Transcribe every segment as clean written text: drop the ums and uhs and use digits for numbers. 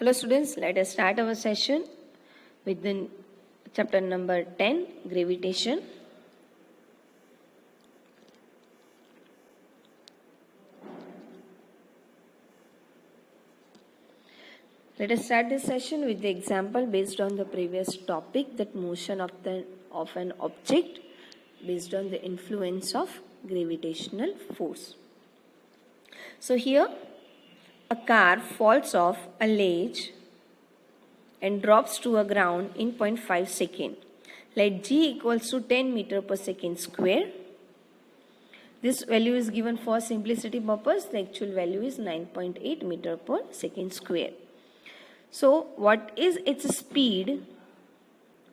Hello students, let us start our session with the chapter number 10, gravitation. Let us start this session with the example based on the previous topic, that motion of an object based on the influence of gravitational force. So here a car falls off a ledge and drops to a ground in 0.5 second. Let g equals to 10 meter per second square. This value is given for simplicity purpose. The actual value is 9.8 meter per second square. So what is its speed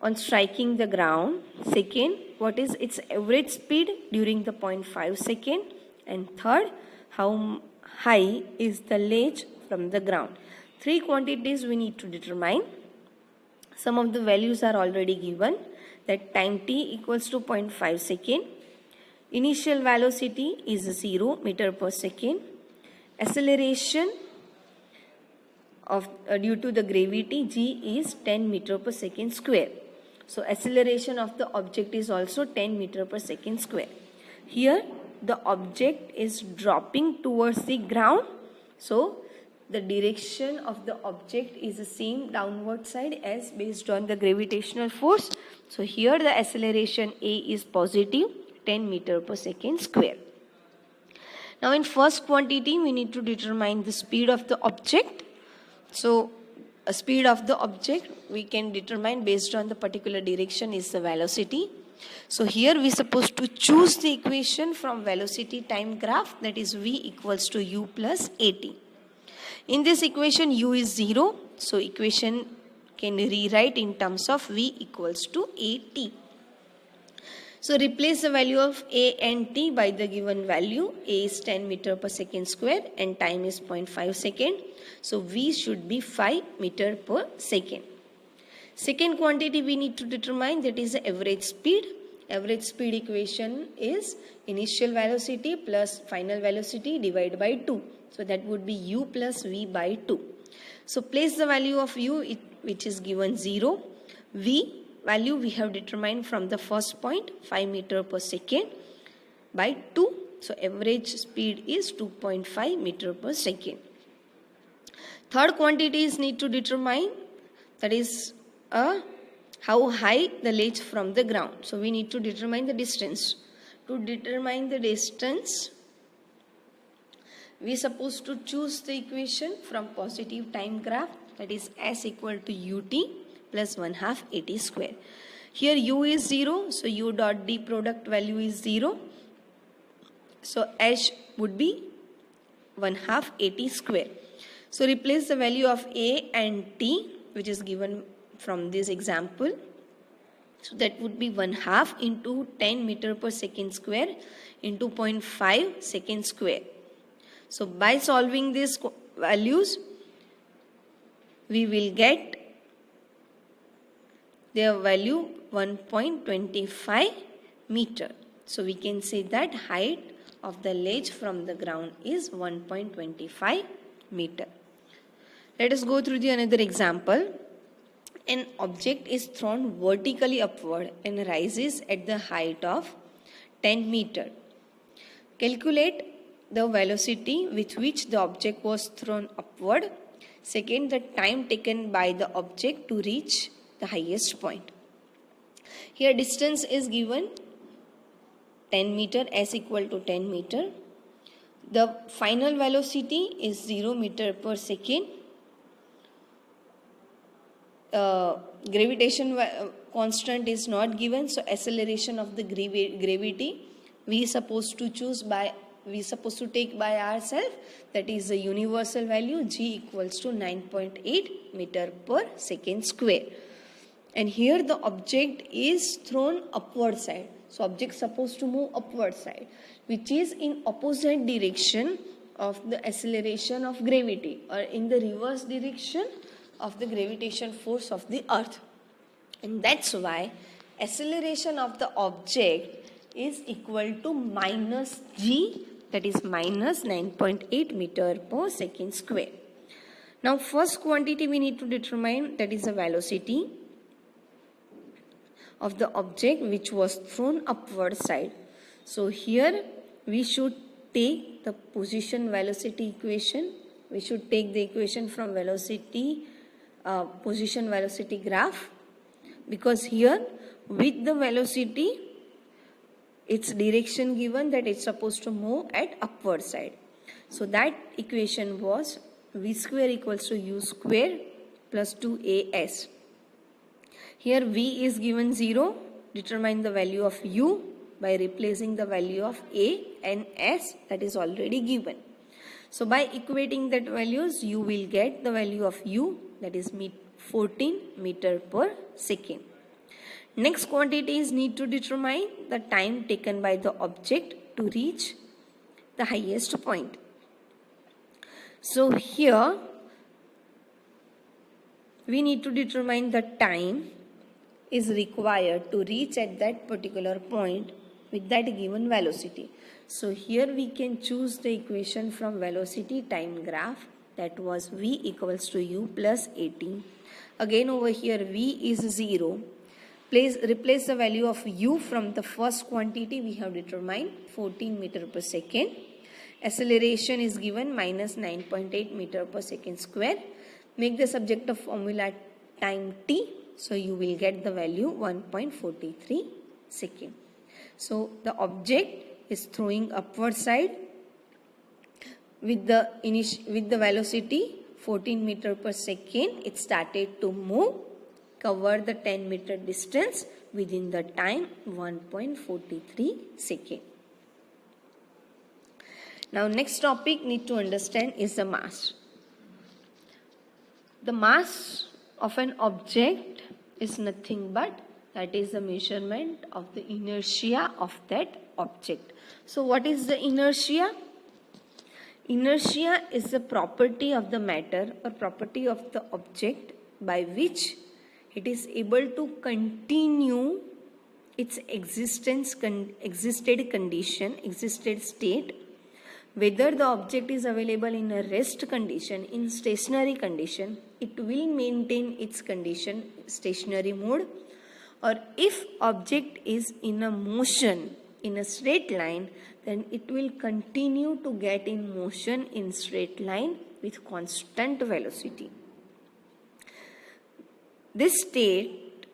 on striking the ground? Second, what is its average speed during the 0.5 second? And third, how high is the ledge from the ground? Three quantities we need to determine. Some of the values are already given, that time t equals to 0.5 second. Initial velocity is 0 meter per second. Acceleration of due to the gravity g is 10 meter per second square. So acceleration of the object is also 10 meter per second square. Here the object is dropping towards the ground, so the direction of the object is the same downward side as based on the gravitational force. So here the acceleration a is positive 10 meter per second square. Now in first quantity we need to determine the speed of the object. So a speed of the object we can determine based on the particular direction is the velocity. So here we are supposed to choose the equation from velocity time graph, that is v equals to u plus at. In this equation u is 0, so equation can rewrite in terms of v equals to at. So replace the value of a and t by the given value. A is 10 meter per second square and time is 0.5 second. So v should be 5 meter per second. Second quantity we need to determine, that is the average speed. Average speed equation is initial velocity plus final velocity divided by 2. So that would be u plus v by 2. So place the value of u which is given 0. V value we have determined from the first point, 5 meter per second by 2. So average speed is 2.5 meter per second. Third quantities need to determine, that is how high the ledge from the ground. So we need to determine the distance. To determine the distance, we are supposed to choose the equation from positive time graph, that is s equal to ut plus 1/2 at square. Here u is 0, so u dot d product value is 0. So h would be 1/2 at square. So replace the value of a and t which is given from this example. So that would be 1/2 into 10 meter per second square into 0.5 second square. So by solving these values, we will get their value 1.25 meter. So we can say that height of the ledge from the ground is 1.25 meter. Let us go through the another example. An object is thrown vertically upward and rises at the height of 10 meter. Calculate the velocity with which the object was thrown upward. Second, the time taken by the object to reach the highest point. Here distance is given 10 meter, s equal to 10 meter. The final velocity is 0 meter per second. Gravitation constant is not given, so acceleration of the gravity we supposed to take by ourselves, that is the universal value g equals to 9.8 meter per second square. And here the object is thrown upward side, so object supposed to move upward side, which is in opposite direction of the acceleration of gravity, or in the reverse direction of the gravitation force of the earth. And that's why acceleration of the object is equal to minus g, that is minus 9.8 meter per second square. Now first quantity we need to determine, that is the velocity of the object which was thrown upward side. So here we should take the position velocity equation. We should take the equation from velocity, position velocity graph, because here with the velocity its direction given that it's supposed to move at upward side. So that equation was v square equals to u square plus 2as. Here v is given 0. Determine the value of u by replacing the value of a and s, that is already given. So by equating that values, you will get the value of u, that is 14 meter per second. Next quantities need to determine the time taken by the object to reach the highest point. So here we need to determine the time is required to reach at that particular point with that given velocity. So here we can choose the equation from velocity time graph, that was v equals to u plus at. Again over here v is 0. Replace the value of u from the first quantity we have determined, 14 meter per second. Acceleration is given minus 9.8 meter per second square. Make the subject of formula time t. So you will get the value 1.43 second. So the object is throwing upward side with the velocity 14 meter per second. It started to move, cover the 10 meter distance within the time 1.43 second. Now next topic need to understand is the mass. The mass of an object is nothing but that is the measurement of the inertia of that object. So what is the inertia? Inertia is the property of the matter or property of the object by which it is able to continue its existed state, whether the object is available in a rest condition, in stationary condition, it will maintain its condition stationary mode, or if object is in a motion in a straight line, then it will continue to get in motion in straight line with constant velocity. This state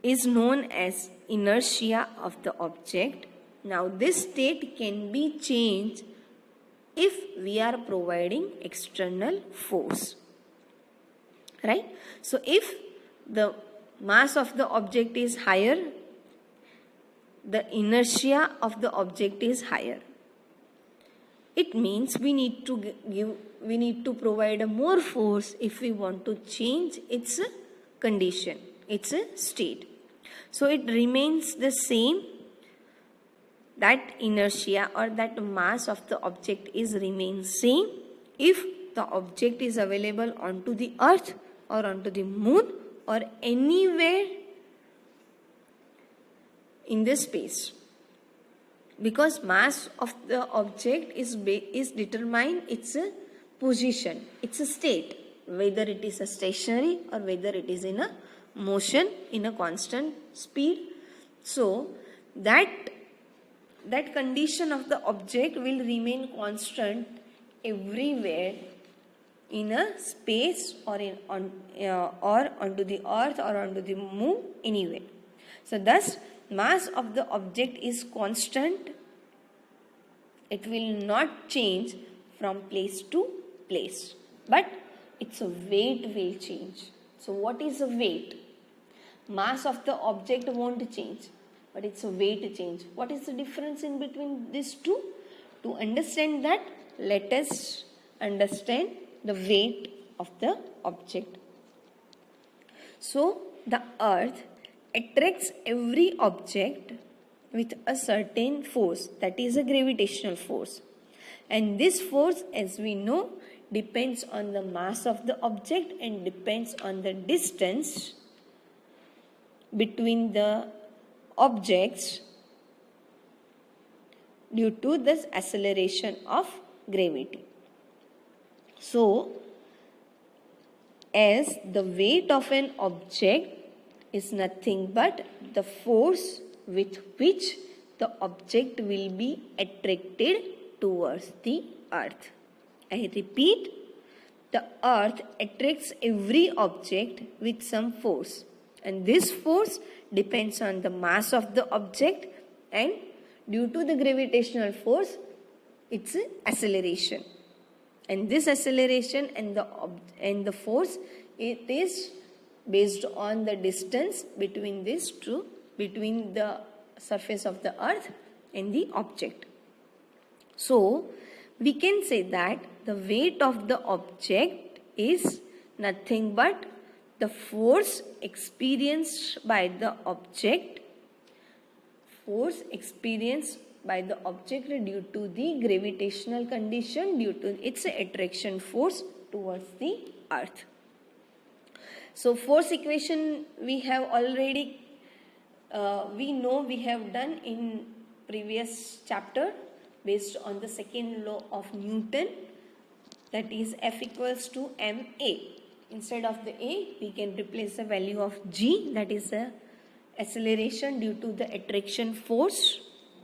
is known as inertia of the object. Now this state can be changed if we are providing external force, right? So if the mass of the object is higher, the inertia of the object is higher. It means we need to provide a more force if we want to change its condition, its state. So it remains the same. That inertia or that mass of the object is remains same if the object is available onto the earth or onto the moon or anywhere in the space, because mass of the object is determined its position, its state, whether it is a stationary or whether it is in a motion in a constant speed. So that condition of the object will remain constant everywhere in a space or onto the earth or onto the moon, anywhere. So thus mass of the object is constant. It will not change from place to place, but its weight will change. So what is the weight? Mass of the object won't change, but its weight change. What is the difference in between these two? To understand that, let us understand the weight of the object. So the earth attracts every object with a certain force, that is a gravitational force. And this force, as we know, depends on the mass of the object and depends on the distance between the objects due to this acceleration of gravity. So, as the weight of an object is nothing but the force with which the object will be attracted towards the earth. I repeat, the earth attracts every object with some force, and this force depends on the mass of the object, and due to the gravitational force, it's acceleration. And this acceleration and the force, it is based on the distance between the surface of the earth and the object. So we can say that the weight of the object is nothing but the force experienced by the object due to the gravitational condition, due to its attraction force towards the earth. So force equation we have already we have done in previous chapter based on the second law of Newton, that is F equals to ma. Instead of the a, we can replace the value of g, that is the acceleration due to the attraction force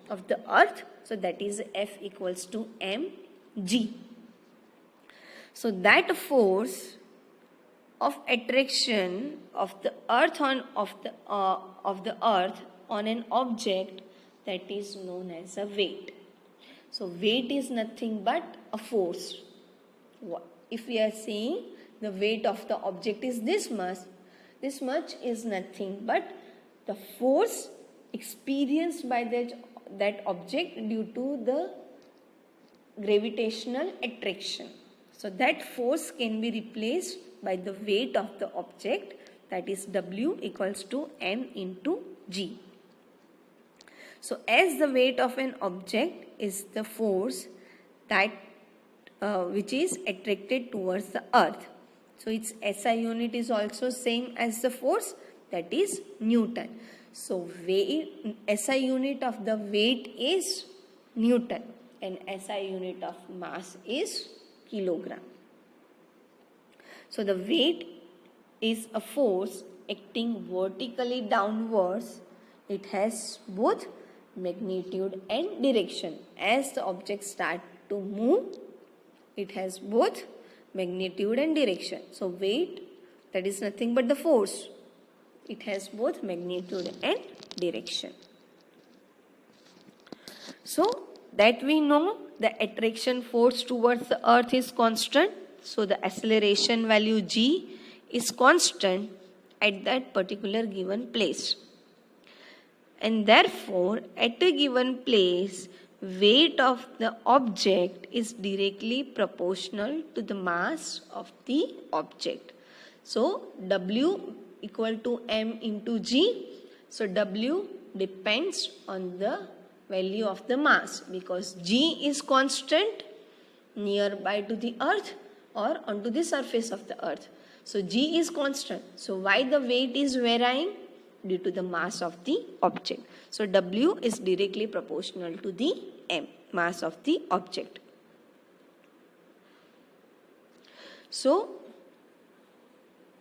of the earth. So that is F equals to mg. So that force of attraction of the earth of the earth on an object, that is known as a weight. So weight is nothing but a force. If we are saying the weight of the object is this much is nothing but the force experienced by that object due to the gravitational attraction. So that force can be replaced by the weight of the object, that is W equals to m into g. So as the weight of an object is the force that which is attracted towards the earth. So its SI unit is also same as the force, that is Newton. So SI unit of the weight is Newton and SI unit of mass is kilogram. So the weight is a force acting vertically downwards. It has both magnitude and direction. As the object starts to move, it has both magnitude and direction. So weight, that is nothing but the force. It has both magnitude and direction. So that we know the attraction force towards the earth is constant. So the acceleration value g is constant at that particular given place. And therefore, at a given place, weight of the object is directly proportional to the mass of the object. So W equal to m into g. So W depends on the value of the mass, because g is constant nearby to the earth or onto the surface of the earth. So g is constant. So why the weight is varying? Due to the mass of the object. So W is directly proportional to the m, mass of the object. So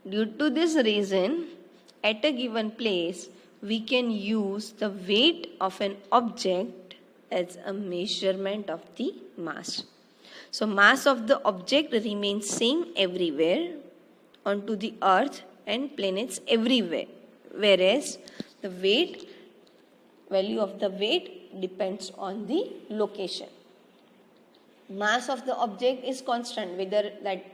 due to this reason, at a given place, we can use the weight of an object as a measurement of the mass. So mass of the object remains same everywhere onto the earth and planets everywhere, whereas the value of the weight depends on the location. Mass of the object is constant, whether that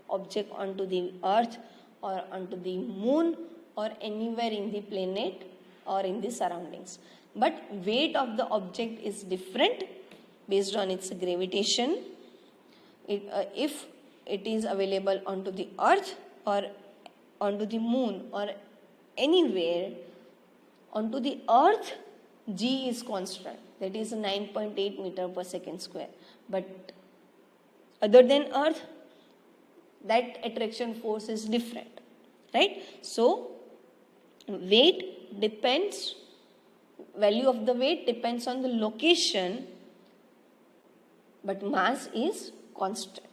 object onto the earth or onto the moon or anywhere in the planet or in the surroundings. But weight of the object is different based on its gravitation. If it is available onto the earth or onto the moon or anywhere, onto the earth g is constant, that is 9.8 meter per second square. But other than earth, that attraction force is different, right? So weight depends, value of the weight depends on the location, but mass is constant.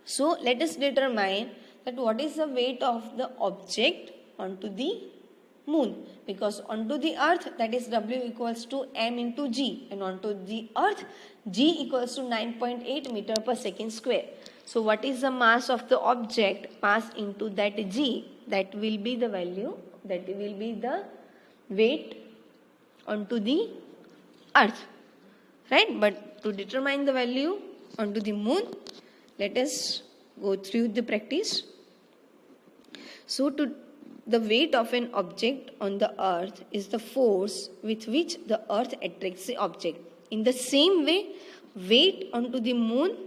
So let us determine that what is the weight of the object onto the moon, because onto the earth that is W equals to m into g, and onto the earth g equals to 9.8 meter per second square. So what is the mass of the object, mass into that g, that will be the value, that will be the weight onto the earth, right? But to determine the value onto the moon, let us go through the practice. So the weight of an object on the earth is the force with which the earth attracts the object. In the same way, weight onto the moon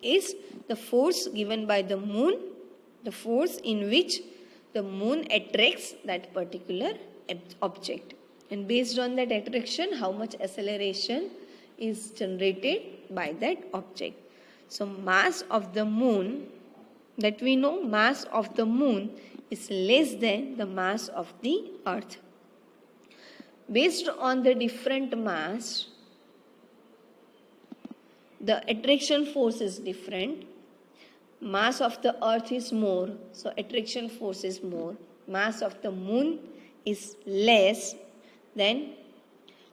is the force given by the moon, the force in which the moon attracts that particular object. And based on that attraction, how much acceleration is generated by that object. So mass of the moon, that we know, mass of the moon is less than the mass of the earth. Based on the different mass, the attraction force is different. Mass of the earth is more, so attraction force is more. Mass of the moon is less, then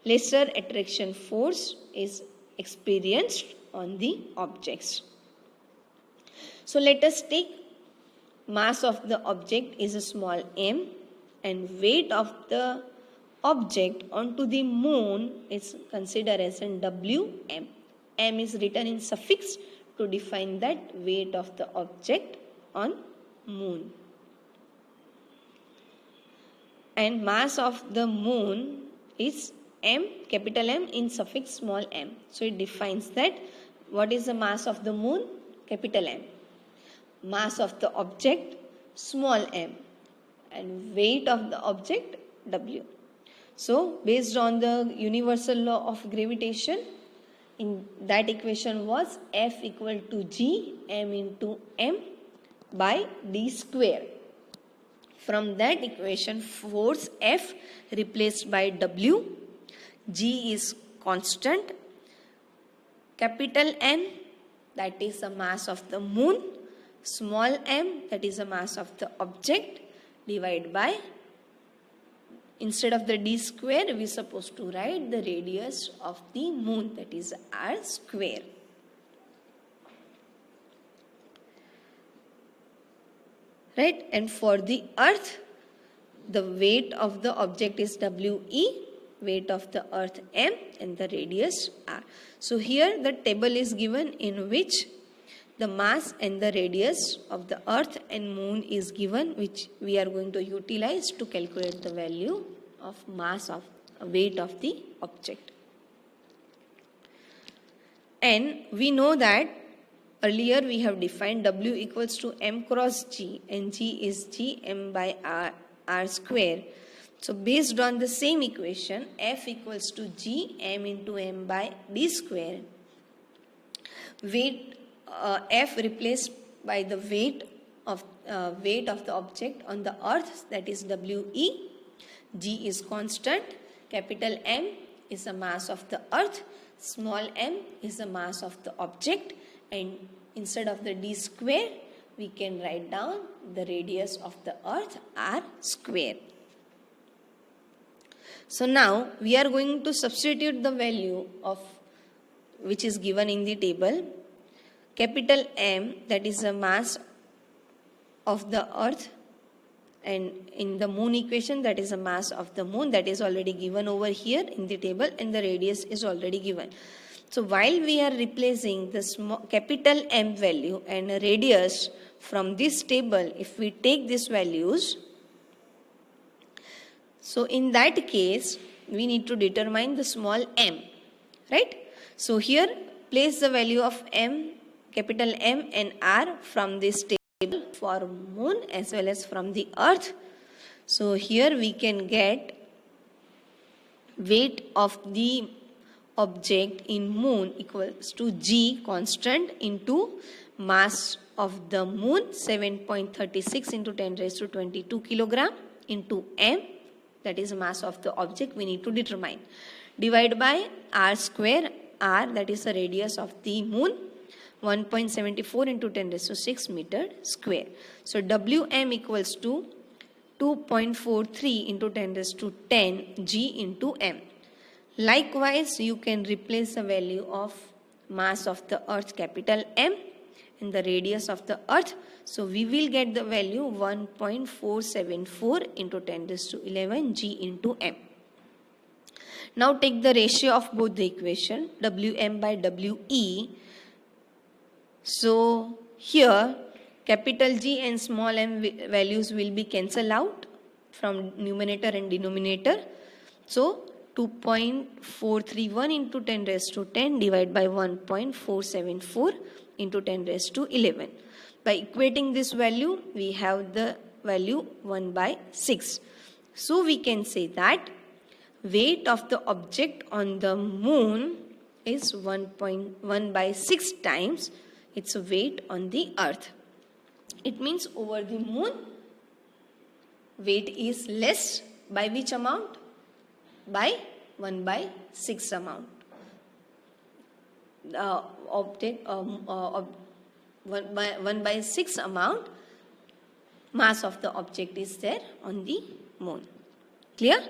lesser attraction force is experienced on the objects. So let us take mass of the object is a small m, and weight of the object onto the moon is considered as an Wm. M is written in suffix to define that weight of the object on moon. And mass of the moon is m, capital M in suffix small m. So it defines that what is the mass of the moon, capital M. Mass of the object, small m, and weight of the object, W. So based on the universal law of gravitation, in that equation was F equal to G m into m by d square. From that equation, force F replaced by W, G is constant, capital M, that is the mass of the moon, small m, that is the mass of the object, divided by, instead of the d square, we are supposed to write the radius of the moon, that is r square. Right? And for the earth, the weight of the object is We, weight of the earth m, and the radius r. So here the table is given in which the mass and the radius of the earth and moon is given, which we are going to utilize to calculate the value of mass of weight of the object. And we know that earlier we have defined W equals to m cross G, and G is G m by r square. So based on the same equation, F equals to G m into m by d square. Weight F replaced by the weight of the object on the earth, that is We. G is constant, capital M is the mass of the earth, small m is the mass of the object, and instead of the d square, we can write down the radius of the earth r square. So now we are going to substitute the value of which is given in the table. Capital M, that is the mass of the earth, and in the moon equation, that is the mass of the moon, that is already given over here in the table, and the radius is already given. So while we are replacing the small capital M value and radius from this table, if we take these values, so in that case, we need to determine the small m, right? So here, place the value of m, capital M and R from this table for moon as well as from the earth. So here we can get weight of the object in moon equals to G constant into mass of the moon 7.36 into 10 raised to 22 kilogram into M, that is mass of the object we need to determine, divided by R square, R that is the radius of the moon, 1.74 into 10 raised to 6 meter square. So Wm equals to 2.43 into 10 raised to 10 G into M. Likewise, you can replace the value of mass of the earth capital M and the radius of the earth. So we will get the value 1.474 into 10 raised to 11 G into M. Now take the ratio of both the equation, Wm by We. So here capital G and small m values will be cancelled out from numerator and denominator. So 2.431 into 10 raised to 10 divided by 1.474 into 10 raised to 11. By equating this value, we have the value 1 by 6. So we can say that weight of the object on the moon is 1.1 by 6 times its weight on the earth. It means over the moon, weight is less by which amount? By 1 by 6 amount. The object 1 by 6 amount mass of the object is there on the moon. Clear?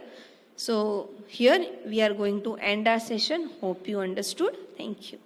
So here we are going to end our session. Hope you understood. Thank you.